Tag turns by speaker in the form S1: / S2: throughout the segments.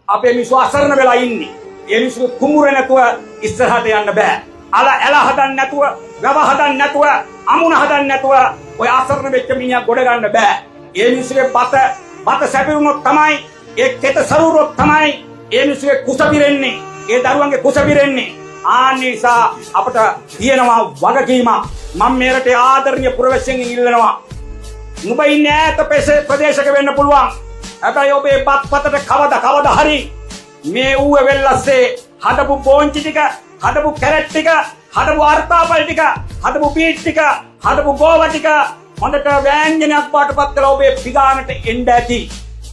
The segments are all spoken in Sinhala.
S1: අපේ මිනිස්සු අසරණ වෙලා ඉන්නේ. ඒ මිනිස්සු කුඹුර නැතුව ඉස්සරහට යන්න බෑ. එල හදන්න නැතුව, වැව හදන්න නැතුව, අමුණ හදන්න නැතුව ඔය අසරණ වෙච්ච මිනිහා ගොඩ ගන්න බෑ. ඒ මිනිස්සුගේ බත සැපිරුණොත් තමයි, ඒ කෙත සරුරොත් තමයි ඒ මිනිස්සුගේ කුස පිරෙන්නේ. ඒ දරුවන්ගේ කුස පිරෙන්නේ. ආනිසා අපට තියෙනවා වගකීම. මම මේ රටේ ආදරණීය පුරවැසියන්ගෙන් ඉල්ලනවා. නුඹ ඉන්නේ ඈත ප්‍රදේශක වෙන්න පුළුවන්. හැබැයි ඔබේ පතට කවදා හරි මේ ඌව වෙල්ලස්සේ හදපු බෝංචි ටික, හදපු කැරට් ටික, හදපු අර්තාපල් ටික, හදපු බීට් ටික, හදපු ගෝව ටික හොඳට වෑංජනයක් පාටපත් කළා ඔබේ පිගානට එන්න ඇති.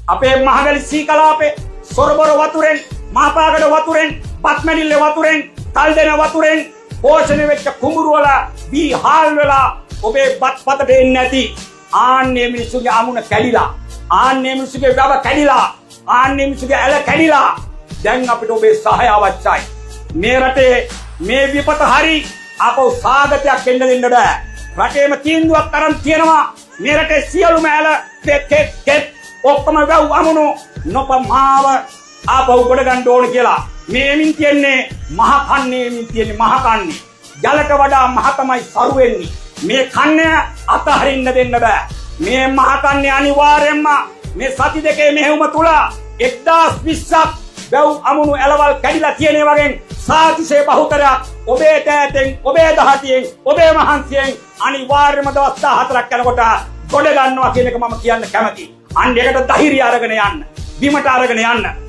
S1: අපේ මහගලි සීකලාපේ සොරබර වතුරෙන්, මහපාගඩ වතුරෙන්, බත්මැඩිල්ල වතුරෙන්, තල්දෙන වතුරෙන් පෝෂණය වෙච්ච කුඹුරු වල දී හාල් වෙලා ඔබේ පතට එන්න ඇති. ආන්නේ මිනිස්සුගේ අමුණ කැඩිලා, ආන්නේ මිනිස්සුගේ වැව කැඩිලා, ආන්නේ මිනිස්සුගේ ඇල කැඩිලා. දැන් අපිට ඔබේ සහාය අවශ්‍යයි. මේ රටේ මේ විපත හරි අපෝ සාගතයක් එන්න දෙන්න බෑ. රටේම තීන්දුවක් අරන් තියෙනවා මේ රටේ සියලුම ඇල කෙත් ඔක්කොම වැව් අමුණු නොපමාව ආපහු ගොඩ ගන්න ඕන කියලා. මේමින් තියන්නේ මහ කන්නේ, මින් තියන්නේ මහ කන්නේ. ජලට වඩා මහ තමයි සරු වෙන්නේ. මේ කන්නේ අතහරින්න දෙන්න බෑ. මේ මහ කන්නේ අනිවාර්යයෙන්ම මේ සති දෙකේ මෙහෙයුම තුල 1020ක් වැව් අමුණු ඇලවල් කැඩිලා තියෙනේ වගේ සාතිශය බහුතරයක් ඔබේ තෑතෙන්, ඔබේ දහතියෙන්, ඔබේ මහන්සියෙන් අනිවාර්යයෙන්ම දවස් 14ක් යනකොට ගොඩ ගන්නවා කියන එක මම කියන්න කැමතියි. අන්න ඒකට ධෛර්යය අරගෙන යන්න, බිමට අරගෙන යන්න.